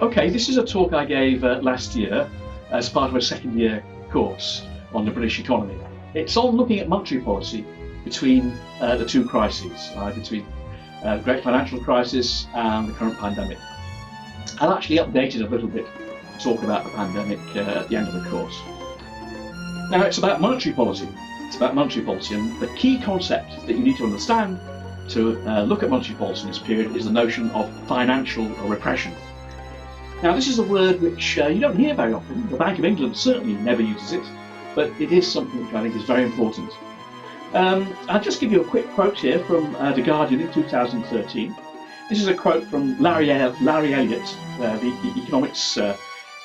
Okay, this is a talk I gave last year as part of a second year course on the British economy. It's on looking at monetary policy between the two crises, between the Great Financial Crisis and the current pandemic. I'll actually update it a little bit to talk about the pandemic at the end of the course. Now, it's about monetary policy. It's about monetary policy, and the key concept that you need to understand to look at monetary policy in this period is the notion of financial repression. Now, this is a word which you don't hear very often. The Bank of England certainly never uses it, but it is something which I think is very important. I'll just give you a quick quote here from The Guardian in 2013. This is a quote from Larry Elliott, the economics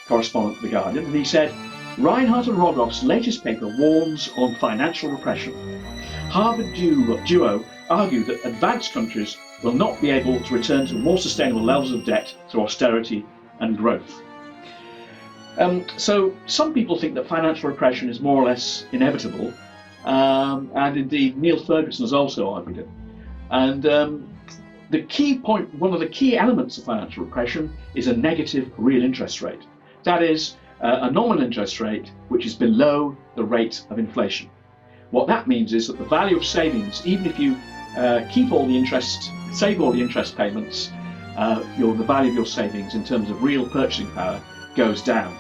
correspondent for The Guardian, and he said, "Reinhardt and Rogoff's latest paper warns on financial repression. Harvard duo argue that advanced countries will not be able to return to more sustainable levels of debt through austerity and growth." So some people think that financial repression is more or less inevitable, and indeed Neil Ferguson has also argued it. And the key point, one of the key elements of financial repression is a negative real interest rate. That is, a nominal interest rate which is below the rate of inflation. What that means is that the value of savings, even if you keep all the interest, save all the interest payments, the value of your savings in terms of real purchasing power goes down.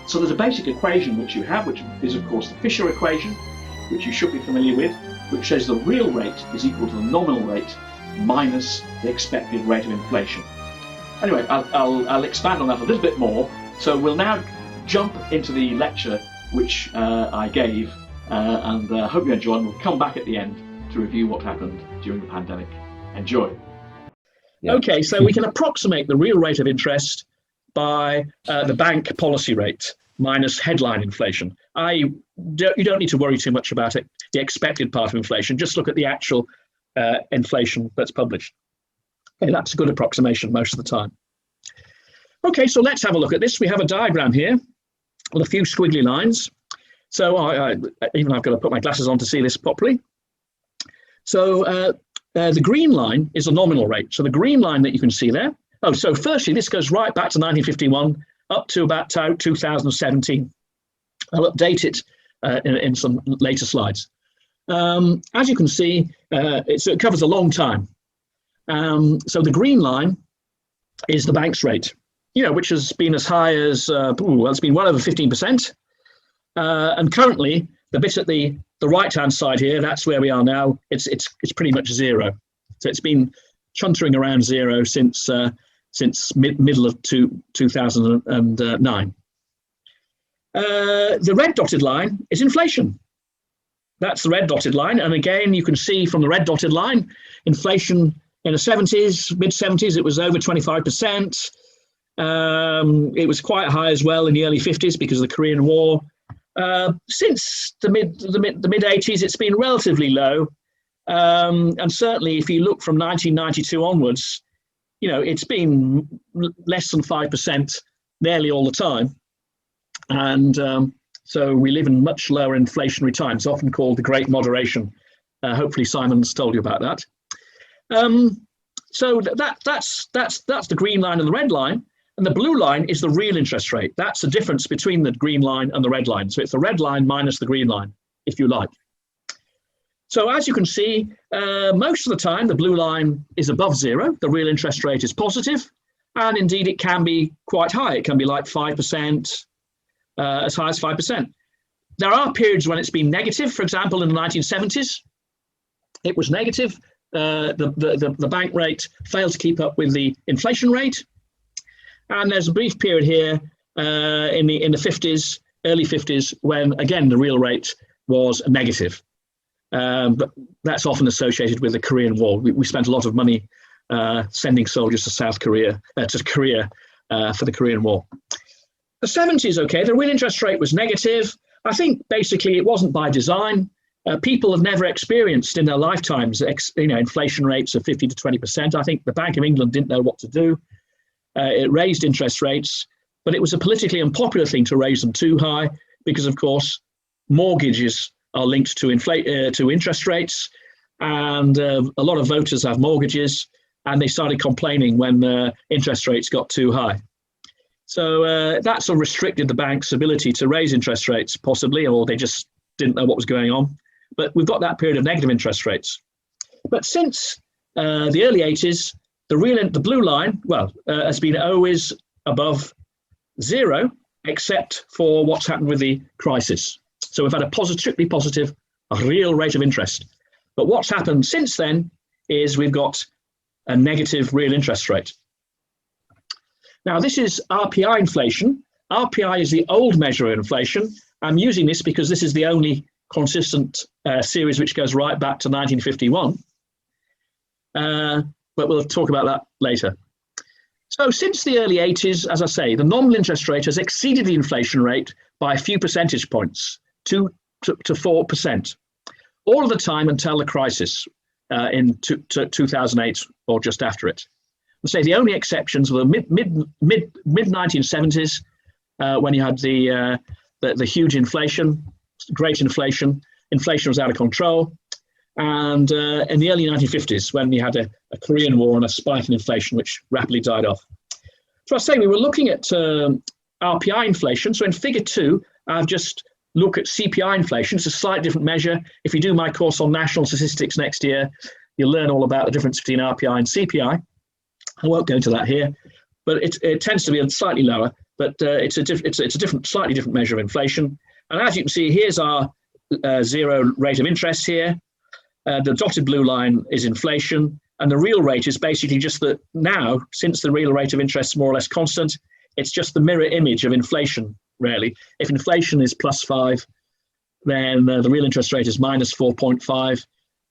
So there's a basic equation which you have, which is of course the Fisher equation, which you should be familiar with, which says the real rate is equal to the nominal rate minus the expected rate of inflation. Anyway, I'll expand on that a little bit more. So we'll now jump into the lecture which I gave, and hope you enjoy, and we'll come back at the end to review what happened during the pandemic. Enjoy. Yeah. Okay, so we can approximate the real rate of interest by the bank policy rate minus headline inflation. You don't need to worry too much about it, the expected part of inflation. Just look at the actual inflation that's published. Okay, that's a good approximation most of the time. Okay, so let's have a look at this. We have a diagram here with a few squiggly lines. So even I've got to put my glasses on to see this properly. So the green line is a nominal rate. So the green line that you can see there. Oh, so firstly, this goes right back to 1951 up to about 2017. I'll update it in some later slides. As you can see, it covers a long time. So the green line is the bank's rate, which has been as high as, it's been well over 15%. And currently, the bit at the right-hand side here, that's where we are now. It's pretty much zero. So it's been chuntering around zero since middle of 2009. The red dotted line is inflation. That's the red dotted line. And again, you can see from the red dotted line, inflation in the 70s, mid-70s, it was over 25%. It was quite high as well in the early 50s because of the Korean War. Since the mid 80s, it's been relatively low. And certainly if you look from 1992 onwards, it's been less than 5% nearly all the time. And so we live in much lower inflationary times, often called the Great Moderation. Hopefully Simon's told you about that. So that's the green line and the red line. And the blue line is the real interest rate. That's the difference between the green line and the red line. So it's the red line minus the green line, if you like. So as you can see, most of the time, the blue line is above zero. The real interest rate is positive. And indeed, it can be quite high. It can be like 5%, as high as 5%. There are periods when it's been negative. For example, in the 1970s, it was negative. The bank rate failed to keep up with the inflation rate. And there's a brief period here in the 50s, early 50s, when, again, the real rate was negative. But that's often associated with the Korean War. We spent a lot of money sending soldiers to Korea for the Korean War. The 70s, okay, the real interest rate was negative. I think basically it wasn't by design. People have never experienced in their lifetimes, inflation rates of 50 to 20%. I think the Bank of England didn't know what to do. It raised interest rates, but it was a politically unpopular thing to raise them too high because, of course, mortgages are linked to interest rates, and a lot of voters have mortgages, and they started complaining when interest rates got too high. So that sort of restricted the bank's ability to raise interest rates, possibly, or they just didn't know what was going on. But we've got that period of negative interest rates. But since the early 80s, the blue line, has been always above zero, except for what's happened with the crisis. So we've had a strictly positive, real rate of interest. But what's happened since then is we've got a negative real interest rate. Now, this is RPI inflation. RPI is the old measure of inflation. I'm using this because this is the only consistent series which goes right back to 1951. But we'll talk about that later. So since the early 80s, as I say, the nominal interest rate has exceeded the inflation rate by a few percentage points, 2 to 4%, all of the time until the crisis in 2008 or just after it. I'll say the only exceptions were the mid 1970s when you had the huge inflation, great inflation. Inflation was out of control. And in the early 1950s, when we had a Korean War and a spike in inflation, which rapidly died off. So I say we were looking at RPI inflation. So in figure 2, I've just looked at CPI inflation. It's a slightly different measure. If you do my course on national statistics next year, you'll learn all about the difference between RPI and CPI. I won't go into that here, but it tends to be slightly lower, but it's a slightly different measure of inflation. And as you can see, here's our zero rate of interest here. The dotted blue line is inflation, and the real rate is basically just that now, since the real rate of interest is more or less constant, it's just the mirror image of inflation, really. If inflation is +5, then the real interest rate is -4.5.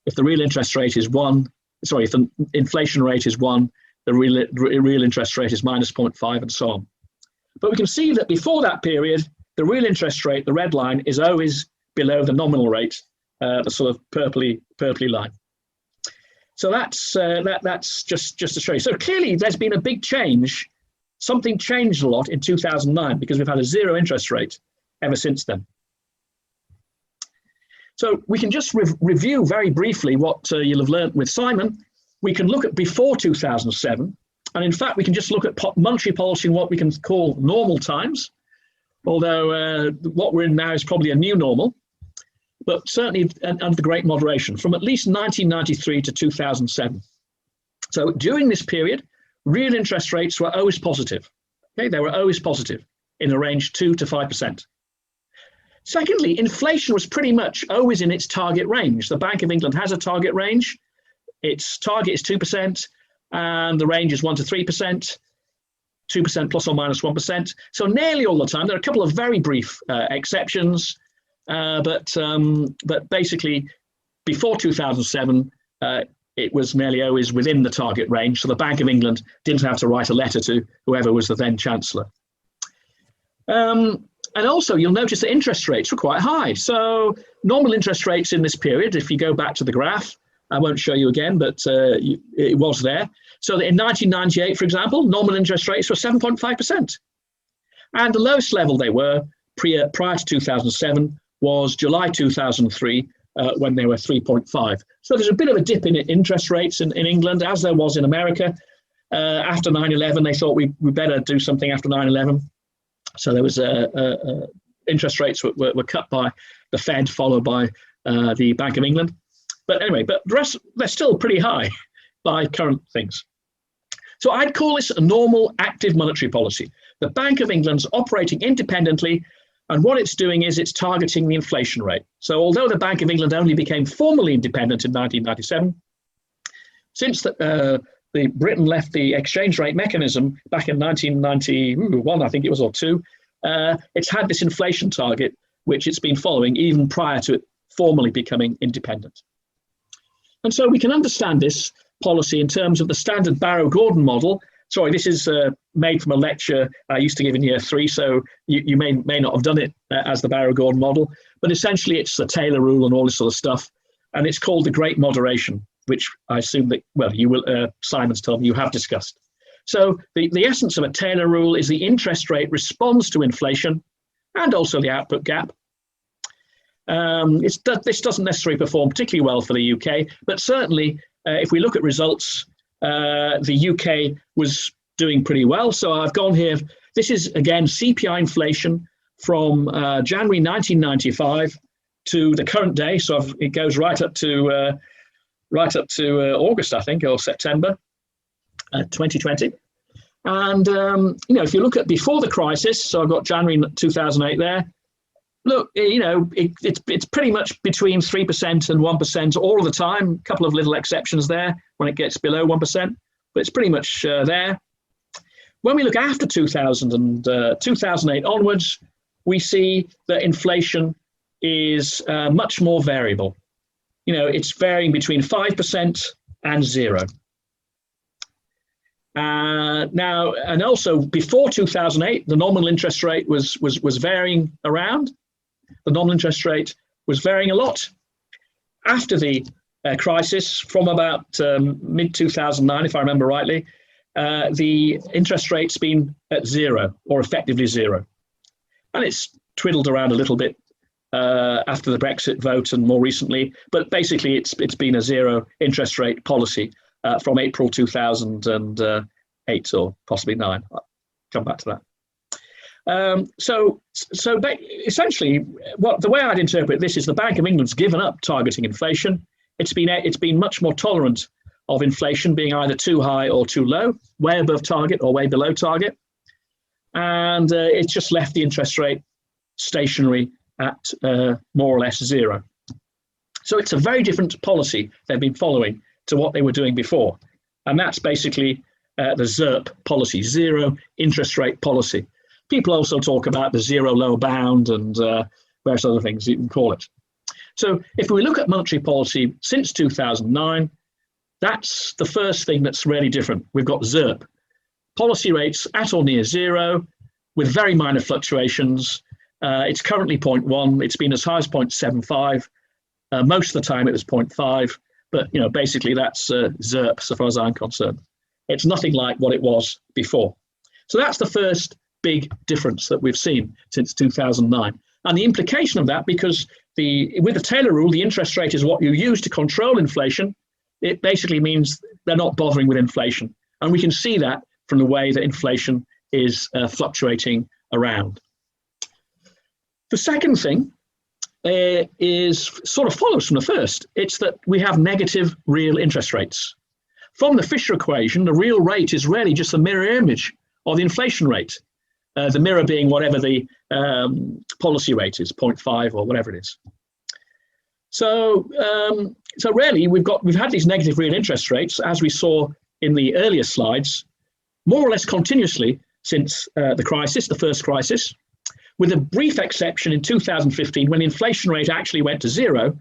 If the real interest rate is 1, if the inflation rate is 1, the real interest rate is -0.5, and so on. But we can see that before that period, the real interest rate, the red line, is always below the nominal rate, the sort of purpley line. So that's just to show you. So clearly there's been a big change. Something changed a lot in 2009 because we've had a zero interest rate ever since then. So we can just review very briefly what you'll have learned with Simon. We can look at before 2007, and in fact we can just look at monetary policy in what we can call normal times, although what we're in now is probably a new normal. But certainly under the Great Moderation, from at least 1993 to 2007. So during this period, real interest rates were always positive. Okay, they were always positive in a range 2 to 5%. Secondly, inflation was pretty much always in its target range. The Bank of England has a target range. Its target is 2%, and the range is 1 to 3%, 2% plus or minus 1%. So nearly all the time. There are a couple of very brief exceptions. But basically, before 2007, it was nearly always within the target range. So the Bank of England didn't have to write a letter to whoever was the then Chancellor. And also, you'll notice that interest rates were quite high. So normal interest rates in this period, if you go back to the graph, I won't show you again, but it was there. So in 1998, for example, normal interest rates were 7.5%. And the lowest level they were prior to 2007 was July 2003, when they were 3.5. So there's a bit of a dip in interest rates in England, as there was in America. After 9/11, they thought we better do something after 9/11. So there was interest rates were cut by the Fed, followed by the Bank of England. But anyway, the rest, they're still pretty high by current things. So I'd call this a normal active monetary policy. The Bank of England's operating independently, and what it's doing is it's targeting the inflation rate. So although the Bank of England only became formally independent in 1997, since Britain left the exchange rate mechanism back in 1991, I think it was, or 2, it's had this inflation target, which it's been following even prior to it formally becoming independent. And so we can understand this policy in terms of the standard Barrow-Gordon model. Sorry, this is made from a lecture I used to give in year 3, so you may not have done it as the Barrow-Gordon model, but essentially it's the Taylor rule and all this sort of stuff, and it's called the Great Moderation, which I assume that, well, you will, Simon's told me you have discussed. So the essence of a Taylor rule is the interest rate responds to inflation and also the output gap. This doesn't necessarily perform particularly well for the UK, but certainly if we look at results, the UK was doing pretty well. So I've gone here. This is, again, CPI inflation from January 1995 to the current day. So it goes right up to August, I think, or September 2020. And, if you look at before the crisis, so I've got January 2008 there, look, it's pretty much between 3% and 1% all of the time. A couple of little exceptions there when it gets below 1%, but it's pretty much there. When we look after 2008 onwards, we see that inflation is much more variable. It's varying between 5% and 0. Now, and also before 2008, the nominal interest rate was varying around. The nominal interest rate was varying a lot. After the crisis, from about mid-2009, if I remember rightly, the interest rate's been at 0, or effectively 0. And it's twiddled around a little bit after the Brexit vote and more recently, but basically it's been a 0 interest rate policy from April 2008 or possibly 9. I'll come back to that. So essentially, the way I'd interpret this is the Bank of England's given up targeting inflation. It's been much more tolerant of inflation being either too high or too low, way above target or way below target, and it's just left the interest rate stationary at more or less 0. So it's a very different policy they've been following to what they were doing before, and that's basically the ZIRP policy, zero interest rate policy. People also talk about the zero lower bound and various other things you can call it. So if we look at monetary policy since 2009, that's the first thing that's really different. We've got ZIRP, policy rates at or near 0 with very minor fluctuations. It's currently 0.1. It's been as high as 0.75. Most of the time it was 0.5, but basically that's ZIRP so far as I'm concerned. It's nothing like what it was before. So that's the first big difference that we've seen since 2009. And the implication of that, because with the Taylor rule, the interest rate is what you use to control inflation, it basically means they're not bothering with inflation. And we can see that from the way that inflation is fluctuating around. The second thing is sort of follows from the first. It's that we have negative real interest rates. From the Fisher equation, the real rate is really just a mirror image of the inflation rate. The mirror being whatever the policy rate is, 0.5 or whatever it is. So really, we've had these negative real interest rates, as we saw in the earlier slides, more or less continuously since the crisis, the first crisis, with a brief exception in 2015 when the inflation rate actually went to 0.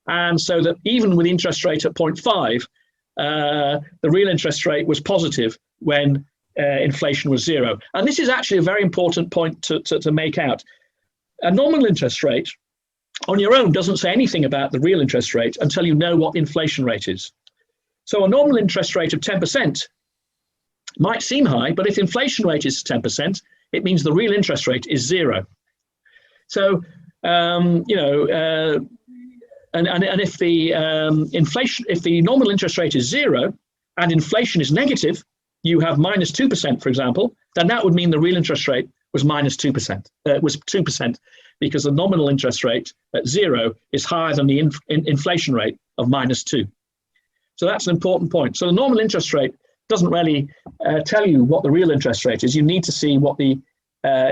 And so that even with interest rate at 0.5, the real interest rate was positive when inflation was 0. And this is actually a very important point to make out. A nominal interest rate on your own doesn't say anything about the real interest rate until you know what the inflation rate is. So a nominal interest rate of 10% might seem high, but if inflation rate is 10%, it means the real interest rate is 0. So, and if the nominal interest rate is 0 and inflation is negative, you have minus 2%, for example, then that would mean the real interest rate was minus 2%, was 2%, because the nominal interest rate at 0 is higher than the inflation rate of minus 2. So that's an important point. So the nominal interest rate doesn't really tell you what the real interest rate is. You need to see what the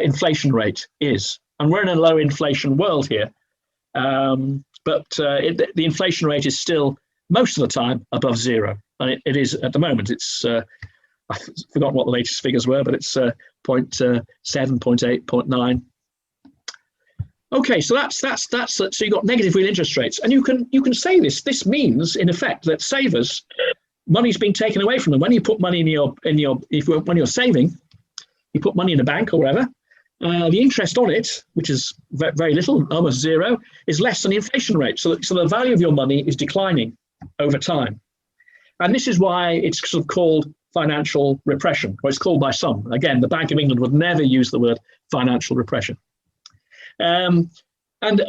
inflation rate is. And we're in a low inflation world here, but the inflation rate is still most of the time above 0. And it is at the moment. It's I've forgotten what the latest figures were, but it's 0.7, 0.8, 0.9. Okay, so that's so you've got negative real interest rates, and you can say this. This means in effect that savers, money's being taken away from them. When you put money when you're saving, you put money in a bank or whatever. The interest on it, which is very little, almost 0, is less than the inflation rate. So the value of your money is declining over time, and this is why it's sort of called financial repression, or it's called by some. Again, the Bank of England would never use the word financial repression. And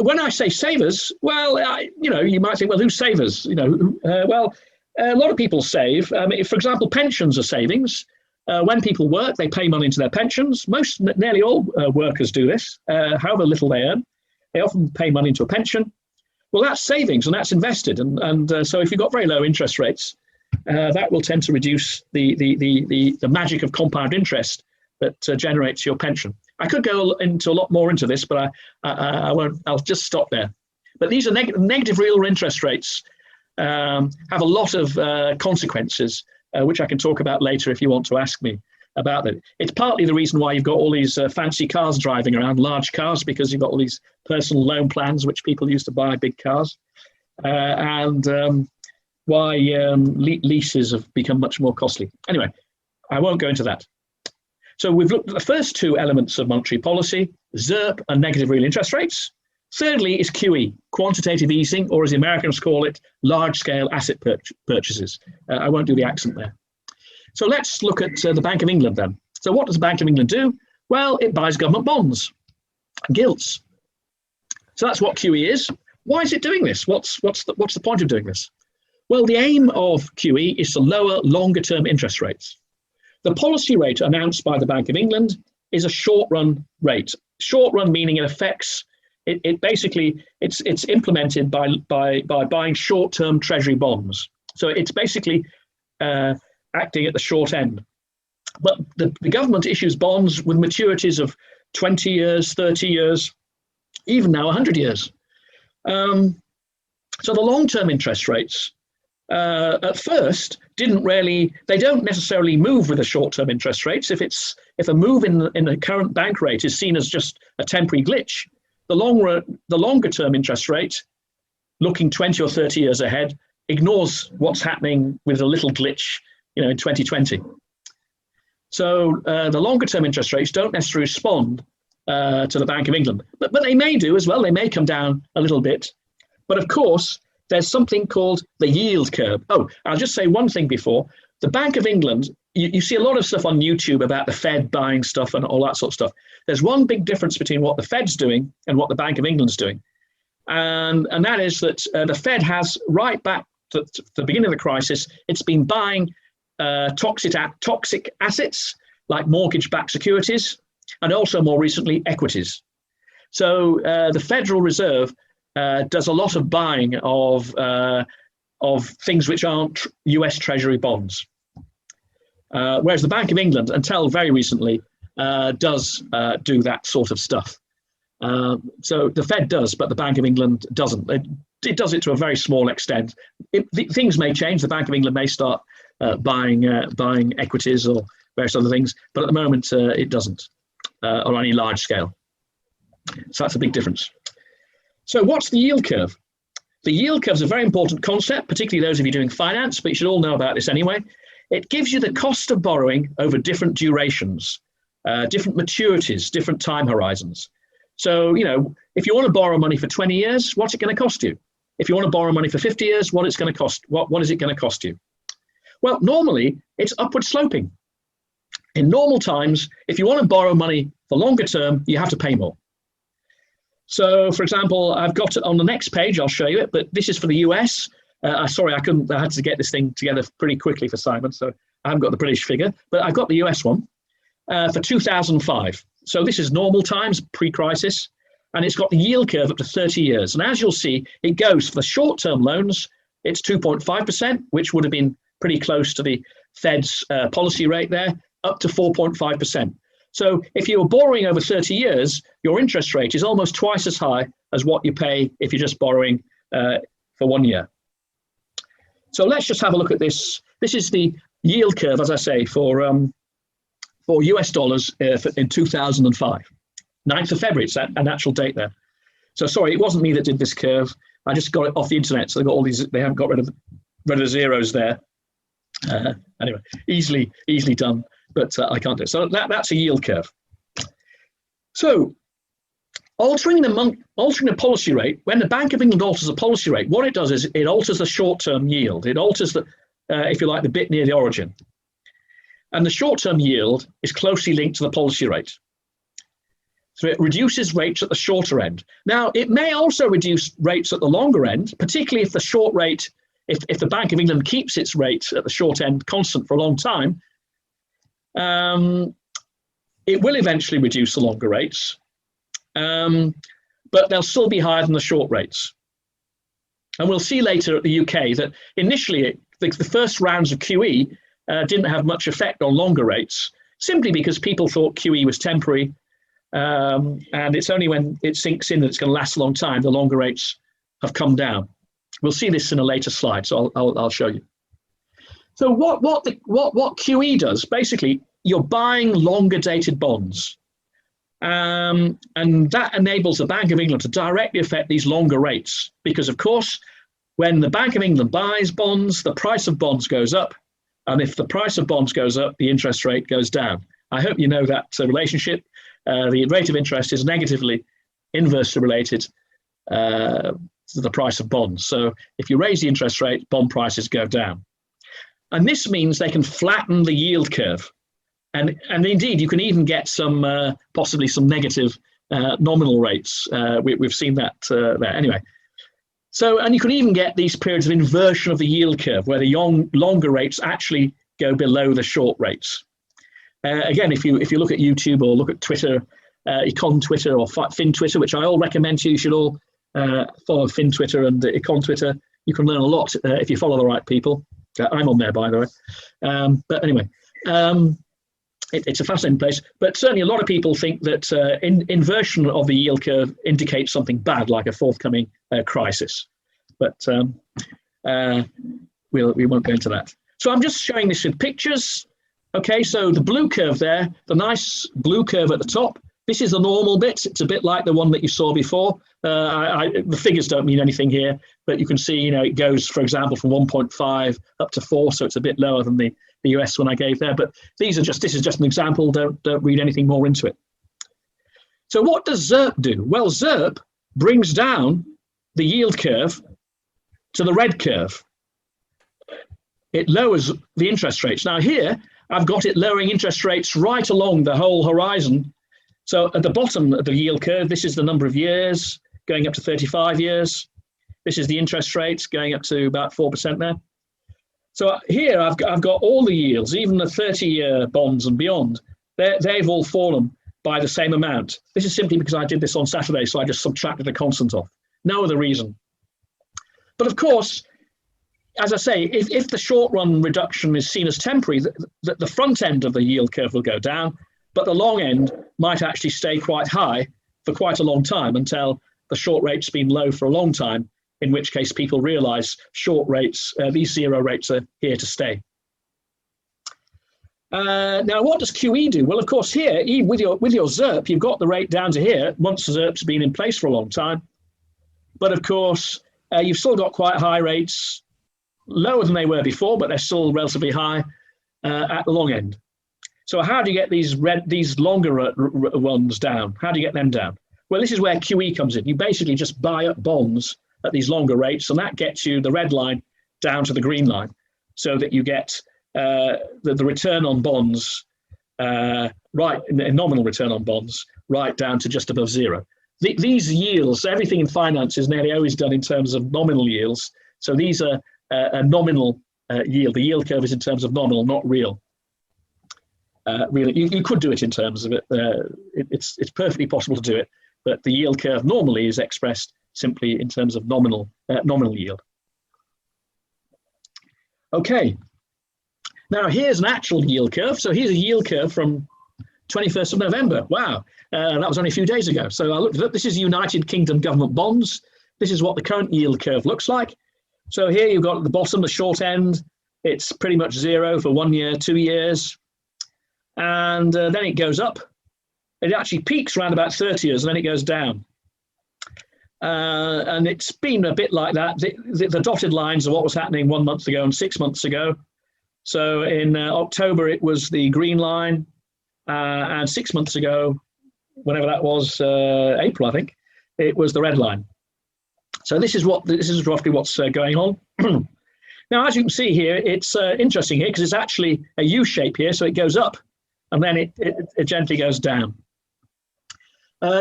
when I say savers, well, you might think, well, who's savers? Well, a lot of people save. For example, pensions are savings. When people work, they pay money into their pensions. Nearly all workers do this, however little they earn. They often pay money into a pension. Well, that's savings and that's invested. And so if you've got very low interest rates, that will tend to reduce the magic of compound interest that generates your pension. I could go into a lot more into this, but I won't. I'll just stop there. But these are negative real interest rates have a lot of consequences, which I can talk about later if you want to ask me about that. It's partly the reason why you've got all these fancy cars driving around, large cars, because you've got all these personal loan plans which people use to buy big cars, and why leases have become much more costly. Anyway, I won't go into that. So we've looked at the first two elements of monetary policy, ZIRP and negative real interest rates. Thirdly is QE, quantitative easing, or as the Americans call it, large-scale asset purchases. I won't do the accent there. So let's look at the Bank of England then. So what does the Bank of England do? Well, it buys government bonds, gilts. So that's what QE is. Why is it doing this? What's the point of doing this? Well, the aim of QE is to lower longer-term interest rates. The policy rate announced by the Bank of England is a short-run rate. Short-run meaning it affects. It basically it's implemented by buying short-term treasury bonds. So it's basically acting at the short end. But the government issues bonds with maturities of 20 years, 30 years, even now 100 years. So the long-term interest rates at first they don't necessarily move with the short-term interest rates. If a move in the current bank rate is seen as just a temporary glitch, the longer-term interest rate, looking 20 or 30 years ahead, ignores what's happening with a little glitch, in 2020. So the longer-term interest rates don't necessarily respond to the Bank of England, but they may do as well. They may come down a little bit, but of course there's something called the yield curve. Oh, I'll just say one thing before. The Bank of England, you see a lot of stuff on YouTube about the Fed buying stuff and all that sort of stuff. There's one big difference between what the Fed's doing and what the Bank of England's doing. And that is that the Fed has, right back to the beginning of the crisis, it's been buying toxic assets like mortgage-backed securities and also more recently equities. So the Federal Reserve does a lot of buying of things which aren't US Treasury bonds. Whereas the Bank of England, until very recently, does do that sort of stuff. So the Fed does, but the Bank of England doesn't. It does it to a very small extent. Things may change. The Bank of England may start buying equities or various other things, but at the moment it doesn't, on any large scale. So that's a big difference. So what's the yield curve? The yield curve is a very important concept, particularly those of you doing finance, but you should all know about this anyway. It gives you the cost of borrowing over different durations, different maturities, different time horizons. So, if you want to borrow money for 20 years, what's it going to cost you? If you want to borrow money for 50 years, what is it going to cost you? Well, normally it's upward sloping. In normal times, if you want to borrow money for longer term, you have to pay more. So, for example, I've got it on the next page. I'll show you it, but this is for the US. Sorry, I had to get this thing together pretty quickly for Simon, so I haven't got the British figure, but I've got the US one for 2005. So this is normal times, pre-crisis, and it's got the yield curve up to 30 years. And as you'll see, it goes for the short-term loans, it's 2.5%, which would have been pretty close to the Fed's policy rate there, up to 4.5%. So if you're borrowing over 30 years, your interest rate is almost twice as high as what you pay if you're just borrowing for 1 year. So let's just have a look at this. This is the yield curve, as I say, for US dollars in 2005. 9th of February, it's an actual date there. So sorry, it wasn't me that did this curve. I just got it off the internet. So they've got all these, they haven't got rid of the zeros there. Anyway, easily done, but I can't do it. So that's a yield curve. So altering the policy rate, when the Bank of England alters the policy rate, what it does is it alters the short-term yield. It alters the, if you like, the bit near the origin. And the short-term yield is closely linked to the policy rate. So it reduces rates at the shorter end. Now, it may also reduce rates at the longer end, particularly if the short rate, if the Bank of England keeps its rate at the short end constant for a long time, It will eventually reduce the longer rates, but they'll still be higher than the short rates. And we'll see later at the UK that initially the first rounds of QE didn't have much effect on longer rates, simply because people thought QE was temporary. And it's only when it sinks in that it's going to last a long time, the longer rates have come down. We'll see this in a later slide, so I'll show you. So what QE does, basically, you're buying longer dated bonds. And that enables the Bank of England to directly affect these longer rates, because of course, when the Bank of England buys bonds, the price of bonds goes up. And if the price of bonds goes up, the interest rate goes down. I hope you know that relationship. The rate of interest is negatively inversely related to the price of bonds. So if you raise the interest rate, bond prices go down. And this means they can flatten the yield curve. And indeed, you can even get some possibly some negative nominal rates. We've seen that there. Anyway, so, and you can even get these periods of inversion of the yield curve where the longer rates actually go below the short rates. Again, if you look at YouTube or look at Twitter, Econ Twitter or Fin Twitter, which I all recommend to you, you should all follow Fin Twitter and Econ Twitter. You can learn a lot if you follow the right people. I'm on there, by the way. But anyway, it's a fascinating place. But certainly a lot of people think that inversion of the yield curve indicates something bad, like a forthcoming crisis. But we won't go into that. So I'm just showing this with pictures. Okay, so the blue curve there, the nice blue curve at the top, this is the normal bit. It's a bit like the one that you saw before. The figures don't mean anything here, but you can see, you know, it goes, for example, from 1.5 up to 4, so it's a bit lower than the US one I gave there. But this is just an example. Don't read anything more into it. So what does ZIRP do? Well, ZIRP brings down the yield curve to the red curve. It lowers the interest rates. Now here, I've got it lowering interest rates right along the whole horizon. So at the bottom of the yield curve, this is the number of years going up to 35 years. This is the interest rates going up to about 4% there. So here I've got all the yields, even the 30-year bonds and beyond. They've all fallen by the same amount. This is simply because I did this on Saturday, so I just subtracted a constant off. No other reason. But of course, as I say, if the short run reduction is seen as temporary, the front end of the yield curve will go down, but the long end might actually stay quite high for quite a long time until the short rate's been low for a long time, in which case people realize short rates, these zero rates are here to stay. Now, what does QE do? Well, of course, here, with your ZIRP, you've got the rate down to here once the ZIRP's been in place for a long time. But of course, you've still got quite high rates, lower than they were before, but they're still relatively high at the long end. So how do you get these longer ones down? How do you get them down? Well, this is where QE comes in. You basically just buy up bonds at these longer rates, and that gets you the red line down to the green line, so that you get the return on bonds, nominal return on bonds, right down to just above zero. These yields, everything in finance is nearly always done in terms of nominal yields. So these are a nominal yield. The yield curve is in terms of nominal, not real. Really, you could do it in terms of it. It's perfectly possible to do it, but the yield curve normally is expressed simply in terms of nominal yield. Okay. Now here's an actual yield curve. So here's a yield curve from 21st of November. Wow, that was only a few days ago. So I looked at it. This is United Kingdom government bonds. This is what the current yield curve looks like. So here you've got at the bottom, the short end. It's pretty much zero for 1 year, 2 years. And then it goes up. It actually peaks around about 30 years, and then it goes down. And it's been a bit like that. The dotted lines are what was happening 1 month ago and 6 months ago. So in October, it was the green line. And 6 months ago, whenever that was, April, I think, it was the red line. So this is roughly what's going on. Now, as you can see here, it's interesting here because it's actually a U shape here. So it goes up and then it gently goes down.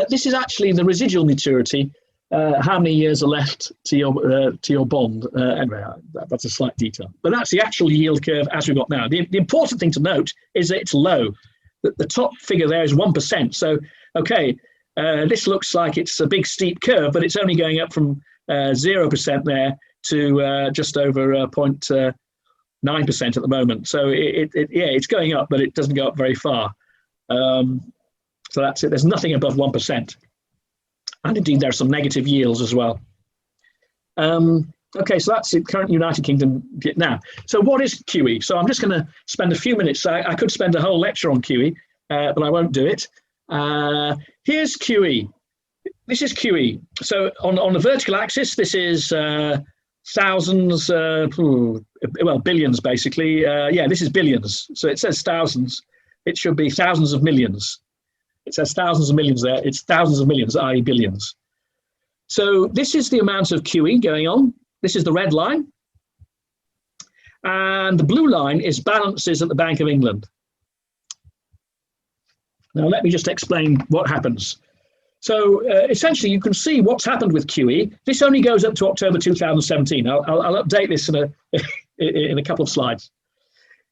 This is actually the residual maturity how many years are left to your bond. Anyway, that's a slight detail. But that's the actual yield curve as we've got now. The important thing to note is that it's low. The top figure there is 1%. So, okay, this looks like it's a big steep curve, but it's only going up from 0% there to just over 0.9% at the moment. So it's going up, but it doesn't go up very far. So that's it. There's nothing above 1%. And indeed, there are some negative yields as well. Okay, so that's the current United Kingdom now. So what is QE? So I'm just going to spend a few minutes. I could spend a whole lecture on QE, but I won't do it. Here's QE. This is QE. So on the vertical axis, this is thousands, well, billions basically. Yeah, this is billions. So it says thousands. It should be thousands of millions. It says thousands of millions there. It's thousands of millions, i.e. billions. So this is the amount of QE going on. This is the red line. And the blue line is balances at the Bank of England. Now, let me just explain what happens. So essentially, you can see what's happened with QE. This only goes up to October 2017. I'll update this in a couple of slides.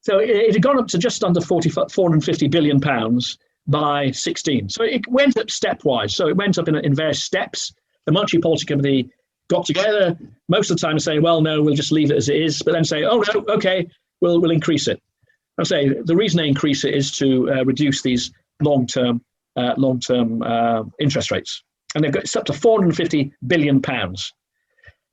So it had gone up to just under 450 billion pounds by 16. So it went up stepwise. So it went up in various steps. The Monetary Policy Committee got together most of the time and say, well, no, we'll just leave it as it is. But then say, oh, no, okay, we'll increase it. I say the reason they increase it is to reduce these long-term interest rates. And they've got it's up to 450 billion pounds,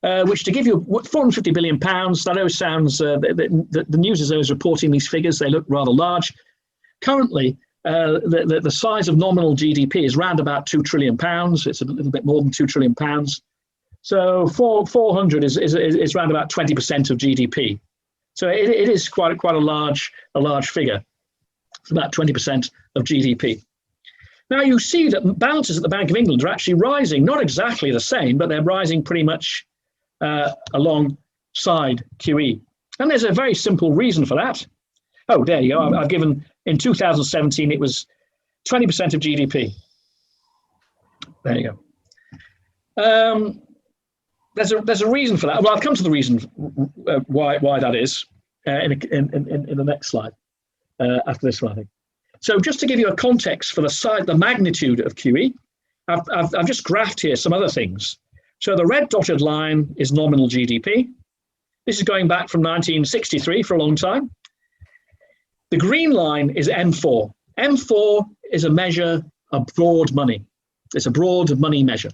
which to give you 450 billion pounds, that always sounds, the news is always reporting these figures. They look rather large. Currently, the size of nominal GDP is around about 2 trillion pounds. It's a little bit more than 2 trillion pounds. So 400 is around about 20% of GDP. So it is quite a large figure. It's about 20% of GDP. Now you see that balances at the Bank of England are actually rising, not exactly the same, but they're rising pretty much alongside QE. And there's a very simple reason for that. Oh, there you go. I've given, in 2017, it was 20% of GDP. There you go. There's a reason for that. Well, I'll come to the reason why that is in the next slide, after this one, I think. So just to give you a context for the magnitude of QE, I've just graphed here some other things. So the red dotted line is nominal GDP. This is going back from 1963 for a long time. The green line is M4. M4 is a measure of broad money. It's a broad money measure.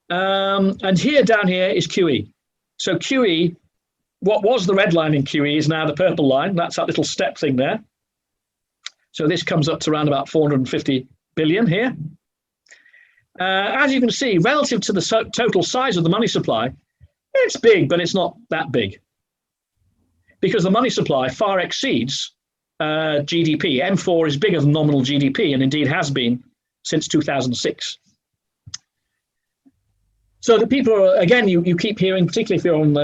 And down here is QE. So QE, what was the red line in QE is now the purple line. That's that little step thing there. So this comes up to around about 450 billion here. As you can see, relative to the total size of the money supply, it's big, but it's not that big. Because the money supply far exceeds GDP. M4 is bigger than nominal GDP, and indeed has been since 2006. So the people are, again, you keep hearing, particularly if you're on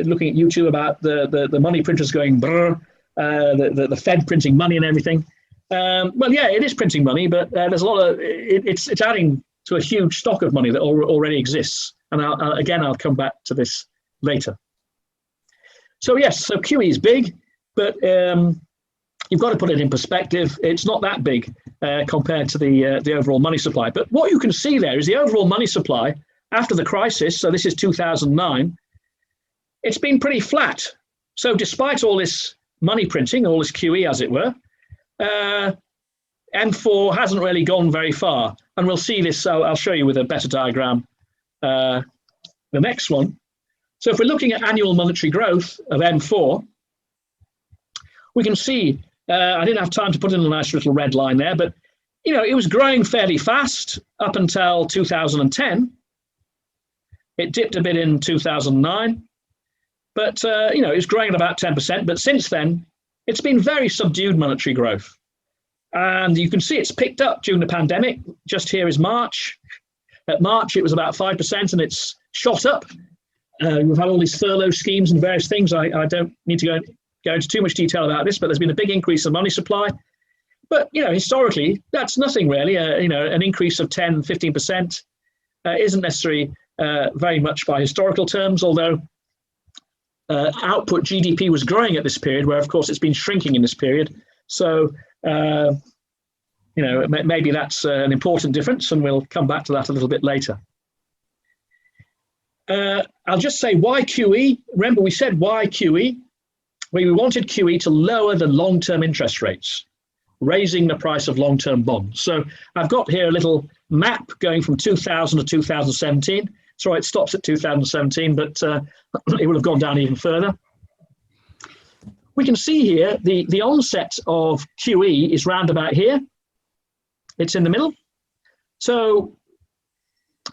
looking at YouTube, about the money printers going brr, the Fed printing money and everything. Well, yeah, it is printing money, but there's a lot of it's adding to a huge stock of money that already exists. And I'll come back to this later. So yes, so QE is big, but you've got to put it in perspective. It's not that big compared to the overall money supply. But what you can see there is the overall money supply after the crisis. So this is 2009. It's been pretty flat. So despite all this money printing, all this QE, as it were, M4 hasn't really gone very far. And we'll see this, I'll show you with a better diagram, the next one. So if we're looking at annual monetary growth of M4, we can see, I didn't have time to put in a nice little red line there, but you know, it was growing fairly fast up until 2010. It dipped a bit in 2009, but you know, it was growing at about 10%. But since then, it's been very subdued monetary growth. And you can see it's picked up during the pandemic. Just here is March. At March, it was about 5%, and it's shot up. We've had all these furlough schemes and various things. I don't need to go into too much detail about this, but there's been a big increase in money supply. But, you know, historically, that's nothing really. You know, an increase of 10, 15%. isn't necessarily very much by historical terms, although output GDP was growing at this period, where of course it's been shrinking in this period. So maybe that's an important difference, and we'll come back to that a little bit later. I'll just say why QE. Remember, we said why QE. We wanted QE to lower the long-term interest rates, raising the price of long-term bonds. So I've got here a little map going from 2000 to 2017. Sorry, it stops at 2017, but it would have gone down even further. We can see here the onset of QE is round about here. It's in the middle. So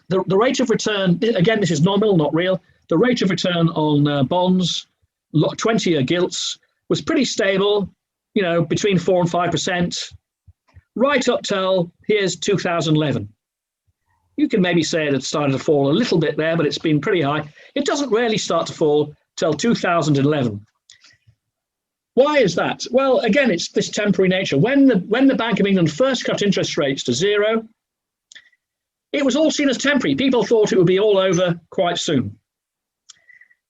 the rate of return, again, this is nominal, not real. The rate of return on bonds, 20-year gilts, was pretty stable, between 4 and 5%, right up till here's 2011. You can maybe say it had started to fall a little bit there, but it's been pretty high. It doesn't really start to fall till 2011. Why is that? Well, again, it's this temporary nature. When the Bank of England first cut interest rates to zero, it was all seen as temporary. People thought it would be all over quite soon.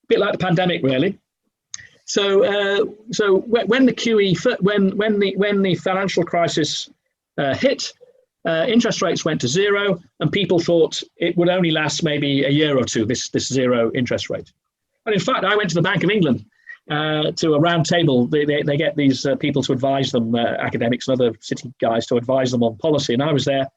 A bit like the pandemic, really. So when the QE, when the financial crisis hit, interest rates went to zero, and people thought it would only last maybe a year or two, this zero interest rate. And in fact, I went to the Bank of England to a round table. They get these people to advise them, academics and other city guys to advise them on policy. And I was there,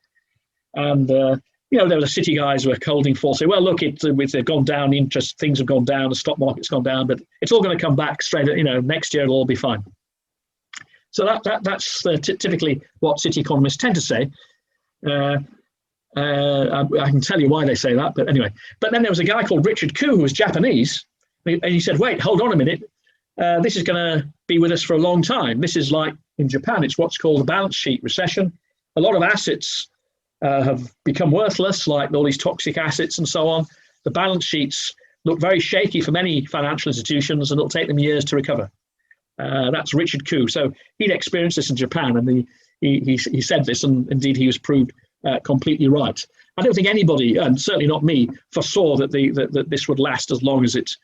and there were the city guys who were holding forth, say, well, look, they've gone down, things have gone down, the stock market's gone down, but it's all going to come back straight, next year it'll all be fine. So that's typically what city economists tend to say. I can tell you why they say that, but anyway. But then there was a guy called Richard Huw, who was Japanese, and he said, wait, hold on a minute. This is going to be with us for a long time. This is like in Japan, it's what's called a balance sheet recession. A lot of assets have become worthless, like all these toxic assets and so on. The balance sheets look very shaky for many financial institutions, and it'll take them years to recover. That's Richard Huw. So he'd experienced this in Japan, and he said this, and indeed he was proved completely right. I don't think anybody, and certainly not me, foresaw that that this would last as long as it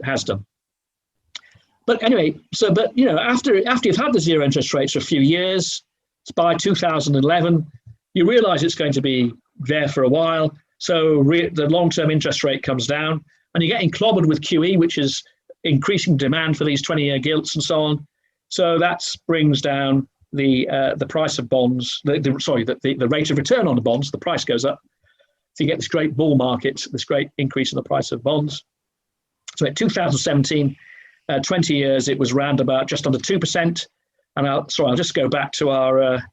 has done. But anyway, after you've had the zero interest rates for a few years, it's by 2011. You realize it's going to be there for a while. So the long-term interest rate comes down, and you're getting clobbered with QE, which is increasing demand for these 20-year gilts and so on. So that brings down the price of bonds, the rate of return on the bonds. The price goes up. So you get this great bull market, this great increase in the price of bonds. So in 2017, 20 years, it was round about just under 2%. And I'll just go back to our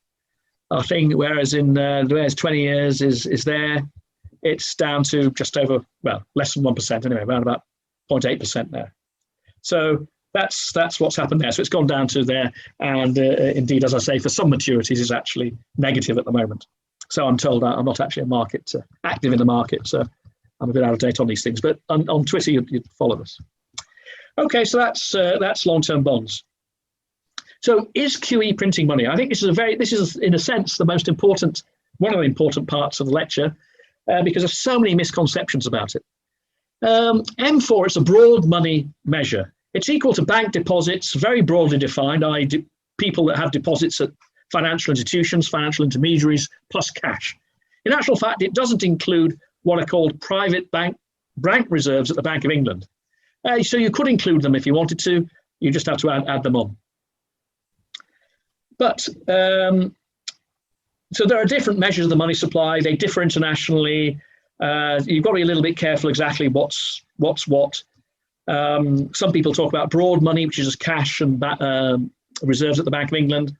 thing, whereas 20 years is there, it's down to just over, less than 1% anyway, around about 0.8% there. So that's what's happened there. So it's gone down to there, and indeed, as I say, for some maturities, it's actually negative at the moment. So I'm told I'm not actually active in the market, so I'm a bit out of date on these things. But on Twitter, you'd follow this. Okay, so that's long-term bonds. So is QE printing money? I think this is in a sense one of the important parts of the lecture, because there's so many misconceptions about it. M4 is a broad money measure. It's equal to bank deposits, very broadly defined, i.e. people that have deposits at financial institutions, financial intermediaries, plus cash. In actual fact, it doesn't include what are called private bank reserves at the Bank of England. So you could include them if you wanted to. You just have to add them on. But so there are different measures of the money supply. They differ internationally. You've got to be a little bit careful exactly what's what. Some people talk about broad money, which is just cash and reserves at the Bank of England.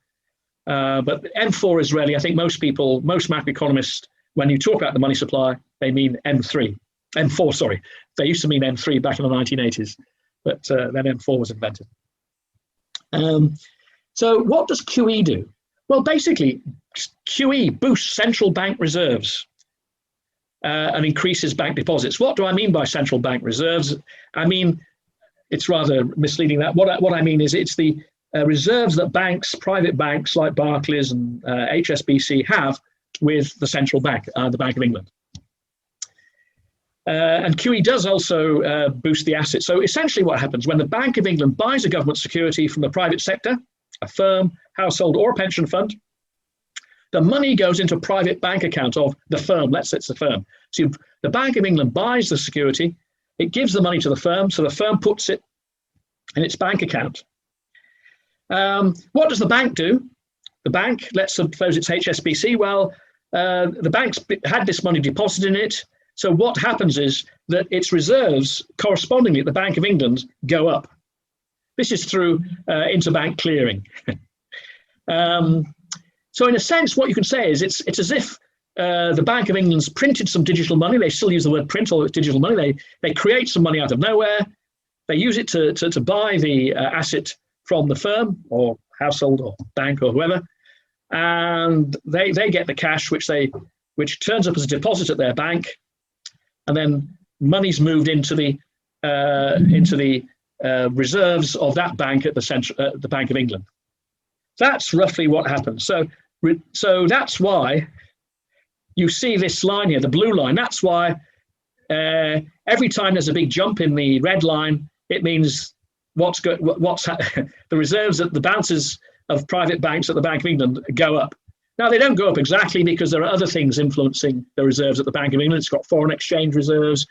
But M4 is really, I think most macroeconomists, when you talk about the money supply, they mean M4, sorry. They used to mean M3 back in the 1980s, but then M4 was invented. So what does QE do? Well, basically, QE boosts central bank reserves and increases bank deposits. What do I mean by central bank reserves? I mean, it's rather misleading that. What I mean is it's the reserves that private banks like Barclays and HSBC have with the central bank, the Bank of England. And QE does also boost the assets. So essentially what happens when the Bank of England buys a government security from the private sector, a firm, household or a pension fund, the money goes into a private bank account of the firm. Let's say it's the firm. So the Bank of England buys the security, it gives the money to the firm, so the firm puts it in its bank account. What does the bank do? The bank, let's suppose it's HSBC. Well, the bank's had this money deposited in it. So what happens is that its reserves correspondingly at the Bank of England go up. This is through interbank clearing. So in a sense, what you can say is it's as if the Bank of England's printed some digital money. They still use the word print, although it's digital money. They create some money out of nowhere. They use it to buy the asset from the firm or household or bank or whoever. And they get the cash, which turns up as a deposit at their bank. And then money's moved into the reserves of that bank at the Bank of England. That's roughly what happens. So that's why you see this line here, the blue line. That's why every time there's a big jump in the red line, it means the reserves at the balances of private banks at the Bank of England go up. Now, they don't go up exactly because there are other things influencing the reserves at the Bank of England. It's got foreign exchange reserves.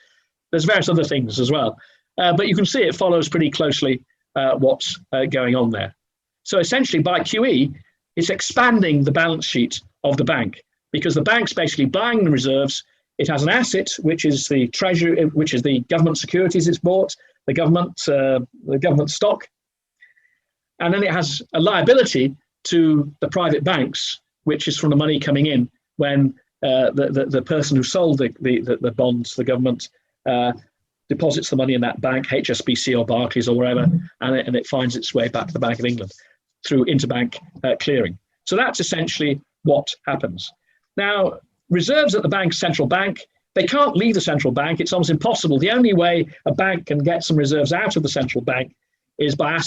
There's various other things as well. But you can see it follows pretty closely what's going on there. So essentially, by QE, it's expanding the balance sheet of the bank because the bank's basically buying the reserves. It has an asset, which is the treasury, which is the government securities it's bought, the government stock. And then it has a liability to the private banks, which is from the money coming in when the person who sold the bonds, the government, deposits the money in that bank, HSBC or Barclays or wherever, and it finds its way back to the Bank of England through interbank clearing. So that's essentially what happens. Now, reserves at the central bank, they can't leave the central bank. It's almost impossible. The only way a bank can get some reserves out of the central bank is by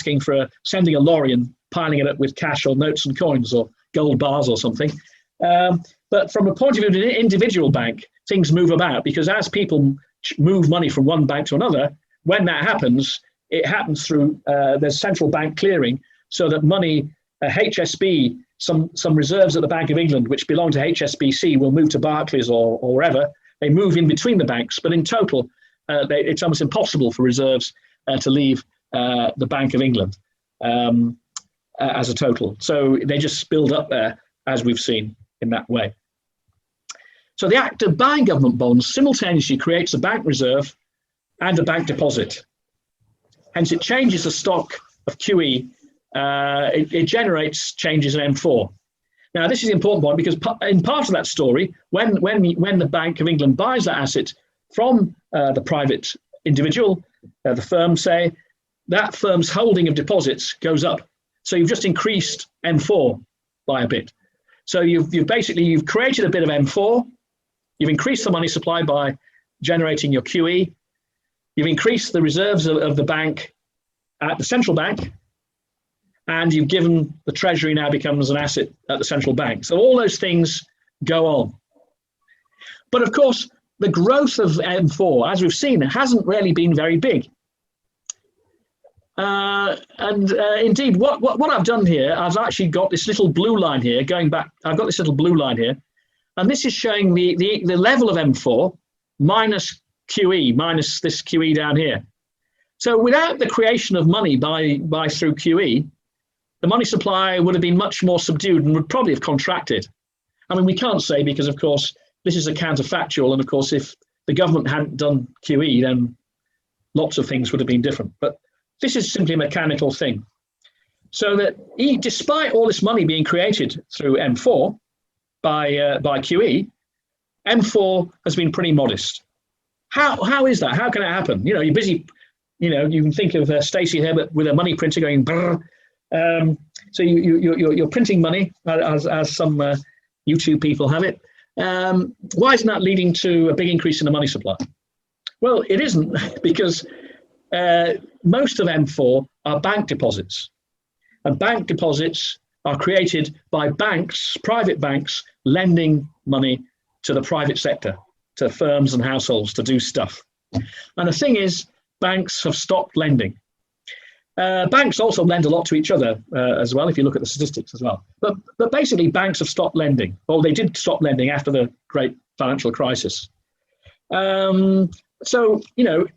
sending a lorry and piling it up with cash or notes and coins or gold bars or something. But from a point of view of an individual bank, things move about because as people move money from one bank to another, when that happens, it happens through there's central bank clearing so that money, HSB, some reserves at the Bank of England, which belong to HSBC, will move to Barclays or wherever. They move in between the banks, but in total, it's almost impossible for reserves to leave the Bank of England as a total. So they just build up there, as we've seen in that way. So the act of buying government bonds simultaneously creates a bank reserve and a bank deposit. Hence, it changes the stock of QE. It generates changes in M4. Now, this is the important point because in part of that story, when the Bank of England buys that asset from the private individual, the firm, say, that firm's holding of deposits goes up. So you've just increased M4 by a bit. So you've created a bit of M4. You've increased the money supply by generating your QE. You've increased the reserves of the bank at the central bank. And you've given the treasury now becomes an asset at the central bank. So all those things go on. But of course, the growth of M4, as we've seen, hasn't really been very big. Indeed, what I've done here, I've actually got this little blue line here going back. I've got this little blue line here. And this is showing the level of M4 minus QE, minus this QE down here. So without the creation of money by through QE, the money supply would have been much more subdued and would probably have contracted. I mean, we can't say because, of course, this is a counterfactual. And of course, if the government hadn't done QE, then lots of things would have been different. But this is simply a mechanical thing. So that despite all this money being created through M4 by QE, M4 has been pretty modest. How is that? How can it happen? You're busy. You can think of Stacey here with a money printer going brrr. So you're printing money as some YouTube people have it. Why isn't that leading to a big increase in the money supply? Well, it isn't because most of M4 are bank deposits, and bank deposits are created by banks, private banks, lending money to the private sector. to firms and households to do stuff. And the thing is, banks have stopped lending. Banks also lend a lot to each other as well, if you look at the statistics as well. But basically, banks have stopped lending. Well, they did stop lending after the great financial crisis. So,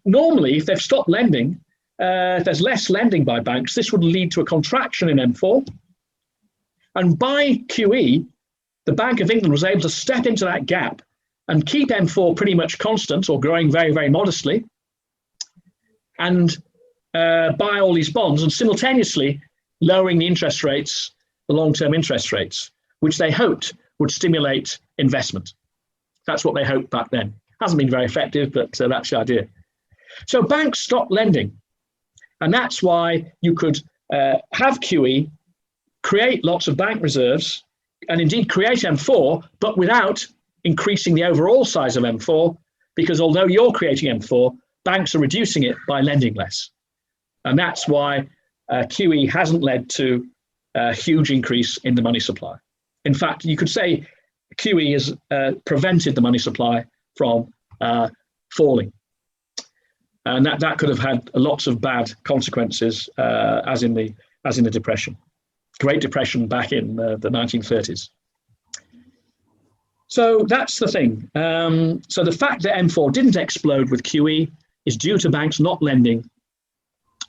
normally, if they've stopped lending, if there's less lending by banks, this would lead to a contraction in M4. And by QE, the Bank of England was able to step into that gap and keep M4 pretty much constant or growing very, very modestly, and buy all these bonds, and simultaneously lowering the interest rates, the long-term interest rates, which they hoped would stimulate investment. That's what they hoped back then. Hasn't been very effective, but that's the idea. So banks stopped lending. And that's why you could have QE, create lots of bank reserves, and indeed create M4, but without increasing the overall size of M4, because although you're creating M4, banks are reducing it by lending less. And that's why QE hasn't led to a huge increase in the money supply. In fact, you could say QE has prevented the money supply from falling. And that could have had lots of bad consequences, as in the Depression, Great Depression back in the 1930s. So that's the thing. So the fact that M4 didn't explode with QE is due to banks not lending,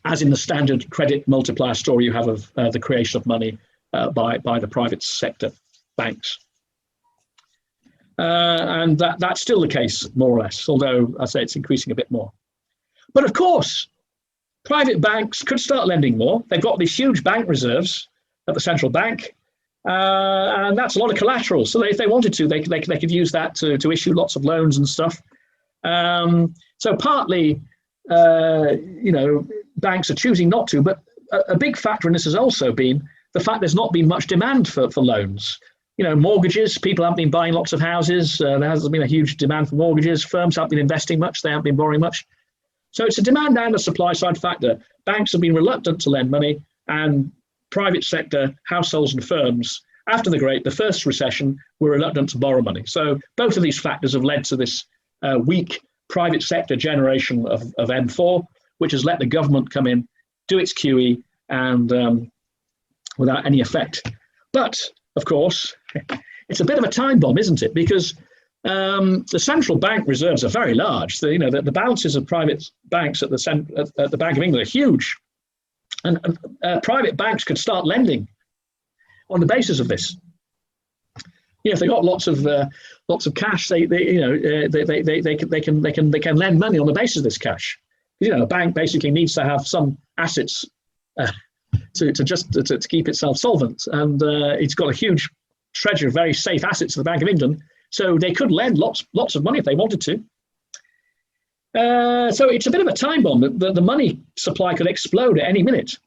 as in the standard credit multiplier story you have of the creation of money by the private sector banks. And that's still the case, more or less, although I say it's increasing a bit more. But of course, private banks could start lending more. They've got these huge bank reserves at the central bank, and that's a lot of collateral. So if they wanted to, they could use that to issue lots of loans and stuff. So partly, banks are choosing not to, but a big factor in this has also been the fact there's not been much demand for loans. Mortgages, people haven't been buying lots of houses. There hasn't been a huge demand for mortgages. Firms haven't been investing much. They haven't been borrowing much. So it's a demand and a supply side factor. Banks have been reluctant to lend money, and private sector, households and firms, after the first recession, were reluctant to borrow money. So both of these factors have led to this weak private sector generation of M4, which has let the government come in, do its QE, and without any effect. But, of course, it's a bit of a time bomb, isn't it? Because the central bank reserves are very large. The balances of private banks at the Bank of England are huge. And private banks could start lending on the basis of this. If they got lots of cash, they can lend money on the basis of this cash. A bank basically needs to have some assets to keep itself solvent, and it's got a huge treasure of very safe assets at the Bank of England, so they could lend lots of money if they wanted to. So it's a bit of a time bomb. The money supply could explode at any minute.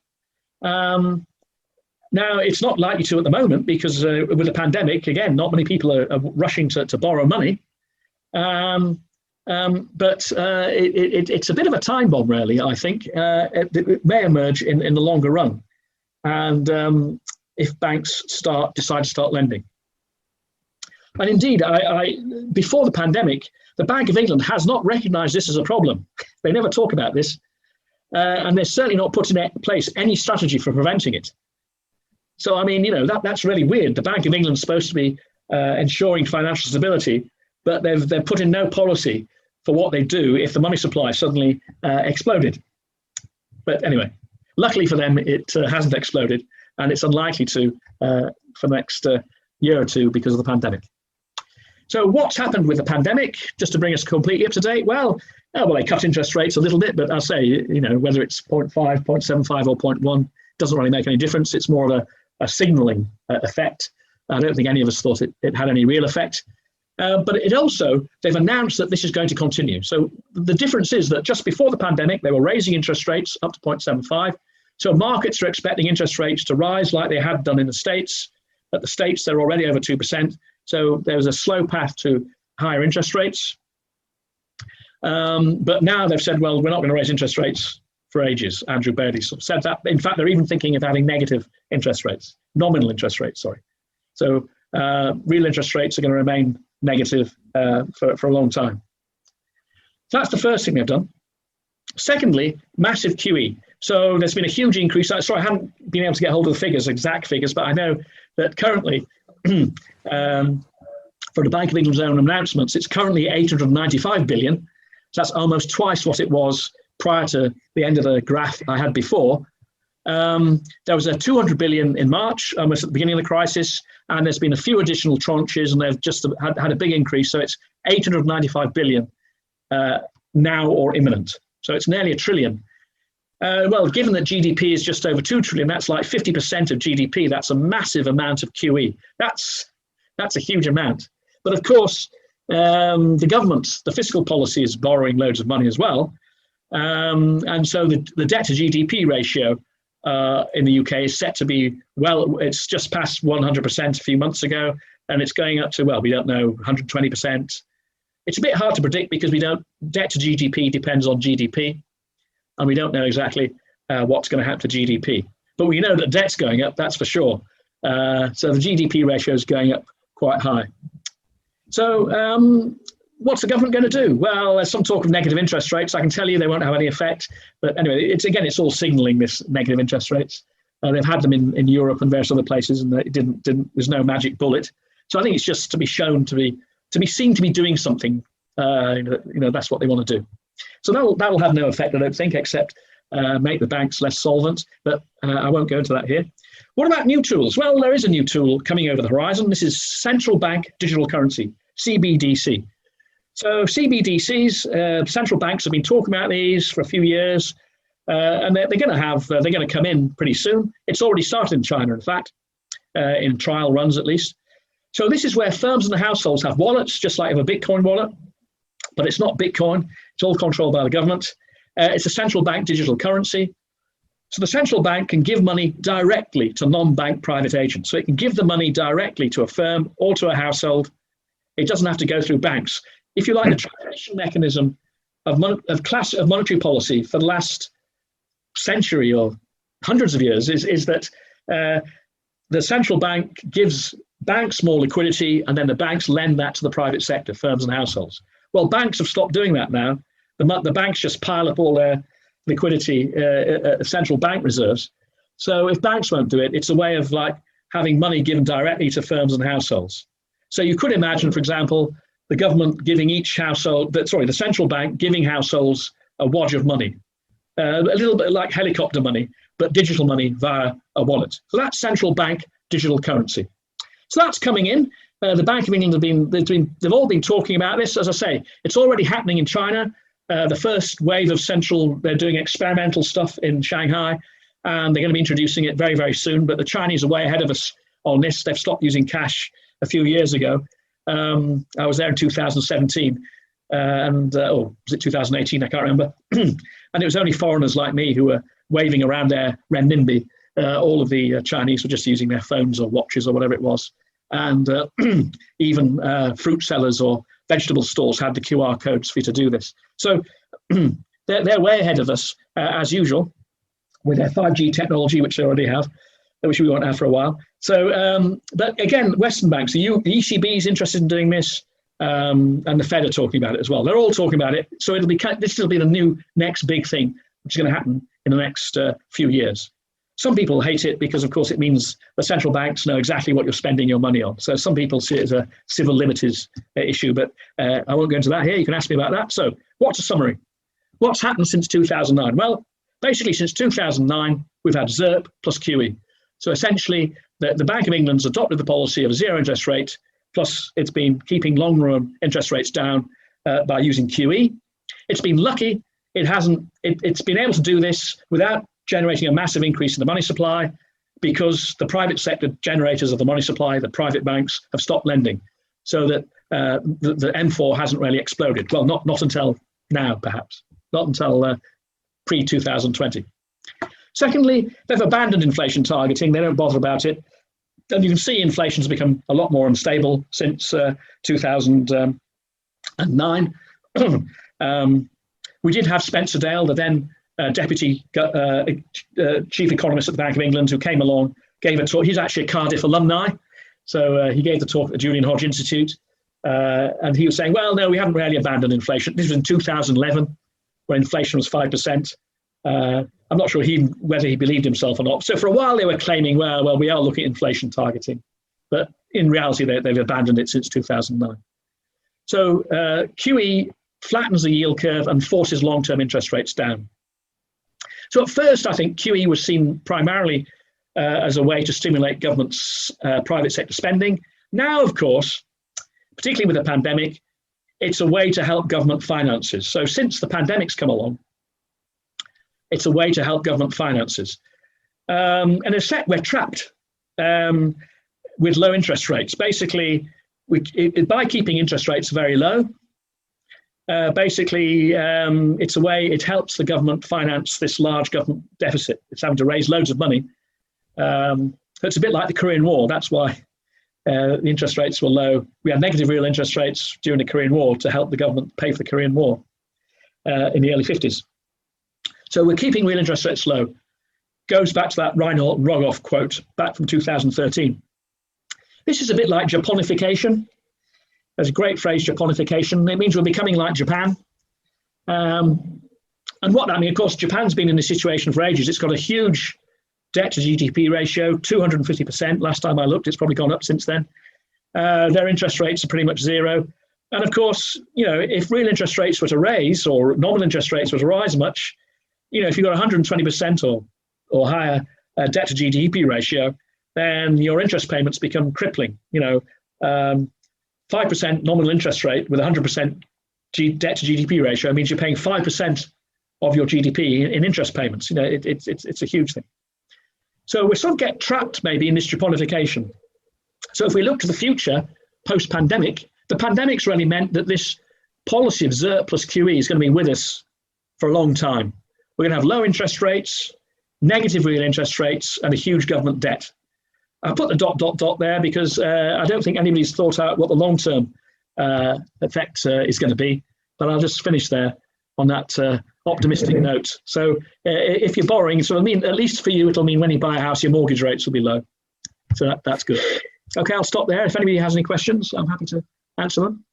Now, it's not likely to at the moment because with the pandemic, again, not many people are rushing to borrow money. But it's a bit of a time bomb, really, I think. It may emerge in the longer run. And if banks decide to start lending. And indeed, before the pandemic, the Bank of England has not recognised this as a problem. They never talk about this. And they're certainly not put in place any strategy for preventing it. So, I mean, that's really weird. The Bank of England is supposed to be ensuring financial stability, but they've put in no policy for what they do if the money supply suddenly exploded. But anyway, luckily for them, it hasn't exploded, and it's unlikely to for the next year or two because of the pandemic. So what's happened with the pandemic, just to bring us completely up to date? Well, they cut interest rates a little bit, but I'll say, whether it's 0.5, 0.75 or 0.1, doesn't really make any difference. It's more of a signalling effect. I don't think any of us thought it had any real effect. But they've announced that this is going to continue. So the difference is that just before the pandemic, they were raising interest rates up to 0.75. So markets are expecting interest rates to rise like they had done in the States. At the States, they're already over 2%. So there's a slow path to higher interest rates. But now they've said, well, we're not going to raise interest rates for ages. Andrew Bailey sort of said that. In fact, they're even thinking of having negative interest rates, nominal interest rates, sorry. So real interest rates are going to remain negative for a long time. So that's the first thing they've done. Secondly, massive QE. So there's been a huge increase. Sorry, I haven't been able to get hold of the figures, exact figures, but I know that currently, for the Bank of England's own announcements, it's currently 895 billion. So that's almost twice what it was prior to the end of the graph I had before. There was a 200 billion in March, almost at the beginning of the crisis, and there's been a few additional tranches, and they've just had a big increase. So it's 895 billion now or imminent. So it's nearly $1 trillion. Well, given that GDP is just over 2 trillion, that's like 50% of GDP. That's a massive amount of QE. That's a huge amount. But of course, the government, the fiscal policy is borrowing loads of money as well. And so the debt to GDP ratio in the UK is set to be, well, it's just past 100% a few months ago, and it's going up to, well, we don't know, 120%. It's a bit hard to predict because debt to GDP depends on GDP, and we don't know exactly what's going to happen to GDP. But we know that debt's going up, that's for sure. So the GDP ratio is going up quite high. So what's the government going to do? Well, there's some talk of negative interest rates. I can tell you they won't have any effect. But anyway, it's all signaling this negative interest rates. They've had them in Europe and various other places, and it didn't. There's no magic bullet. So I think it's just to be shown to be seen to be doing something. That's what they want to do. So that'll have no effect, I don't think, except make the banks less solvent. But I won't go into that here. What about new tools? Well, there is a new tool coming over the horizon. This is central bank digital currency, CBDC. So CBDCs, central banks have been talking about these for a few years, and they're going to come in pretty soon. It's already started in China, in fact, in trial runs at least. So this is where firms and households have wallets, just like you have a Bitcoin wallet, but it's not Bitcoin. It's all controlled by the government. It's a central bank digital currency. So the central bank can give money directly to non-bank private agents. So it can give the money directly to a firm or to a household. It doesn't have to go through banks. If you like, the transmission mechanism of monetary policy for the last century or hundreds of years is that the central bank gives banks more liquidity, and then the banks lend that to the private sector, firms and households. Well, banks have stopped doing that now. The banks just pile up all their liquidity, central bank reserves. So if banks won't do it, it's a way of like having money given directly to firms and households. So you could imagine, for example, the government giving the central bank giving households a wad of money, a little bit like helicopter money, but digital money via a wallet. So that's central bank digital currency. So that's coming in. The Bank of England they've all been talking about this. As I say, it's already happening in China. The first wave of they're doing experimental stuff in Shanghai, and they're going to be introducing it very, very soon. But the Chinese are way ahead of us on this. They've stopped using cash a few years ago. I was there in 2017, was it 2018? I can't remember. And it was only foreigners like me who were waving around their renminbi. All of the Chinese were just using their phones or watches or whatever it was. And even fruit sellers or vegetable stores had the QR codes for you to do this. So they're way ahead of us, as usual, with their 5G technology, which they already have, which we won't have for a while. So, but again, Western banks, the ECB is interested in doing this, and the Fed are talking about it as well. They're all talking about it. So this will be the next big thing, which is going to happen in the next few years. Some people hate it because, of course, it means the central banks know exactly what you're spending your money on. So some people see it as a civil liberties issue, but I won't go into that here. You can ask me about that. So what's a summary? What's happened since 2009? Well, basically since 2009, we've had ZIRP plus QE. So essentially, the Bank of England's adopted the policy of a zero interest rate, plus it's been keeping long-run interest rates down by using QE. It's been lucky. It's been able to do this without generating a massive increase in the money supply, because the private sector generators of the money supply, the private banks, have stopped lending, so that the M4 hasn't really exploded. Well, not until now, perhaps. Not until pre-2020. Secondly, they've abandoned inflation targeting. They don't bother about it. And you can see inflation's become a lot more unstable since 2009. We did have Spencer Dale, the then deputy chief economist at the Bank of England, who came along, gave a talk. He's actually a Cardiff alumni. So he gave the talk at the Julian Hodge Institute. And he was saying, well, no, we haven't really abandoned inflation. This was in 2011, when inflation was 5%. I'm not sure whether he believed himself or not. So for a while, they were claiming, well, we are looking at inflation targeting. But in reality, they've abandoned it since 2009. So QE flattens the yield curve and forces long-term interest rates down. So at first, I think QE was seen primarily as a way to stimulate government's private sector spending. Now, of course, particularly with the pandemic, it's a way to help government finances. So since the pandemic's come along, it's a way to help government finances. And in fact, we're trapped with low interest rates. Basically, by keeping interest rates very low, it's a way it helps the government finance this large government deficit. It's having to raise loads of money. It's a bit like the Korean War. That's why the interest rates were low. We had negative real interest rates during the Korean War to help the government pay for the Korean War in the early 50s. So we're keeping real interest rates low. Goes back to that Reinhold Rogoff quote back from 2013. This is a bit like Japonification. There's a great phrase, Japonification. It means we're becoming like Japan. And what that means, of course, Japan's been in this situation for ages. It's got a huge debt to GDP ratio, 250%. Last time I looked, it's probably gone up since then. Their interest rates are pretty much zero. And of course, if real interest rates were to raise or nominal interest rates were to rise much, if you've got 120% or higher debt to GDP ratio, then your interest payments become crippling. 5% nominal interest rate with 100% debt to GDP ratio means you're paying 5% of your GDP in interest payments. It's a huge thing. So we sort of get trapped maybe in this Japonification. So if we look to the future, post-pandemic, the pandemic's really meant that this policy of ZERP plus QE is going to be with us for a long time. We're going to have low interest rates, negative real interest rates, and a huge government debt. I put the ... there because I don't think anybody's thought out what the long-term effect is going to be, but I'll just finish there on that optimistic note. So if you're borrowing, so it'll mean, at least for you, it'll mean when you buy a house, your mortgage rates will be low. So that's good. Okay, I'll stop there. If anybody has any questions, I'm happy to answer them.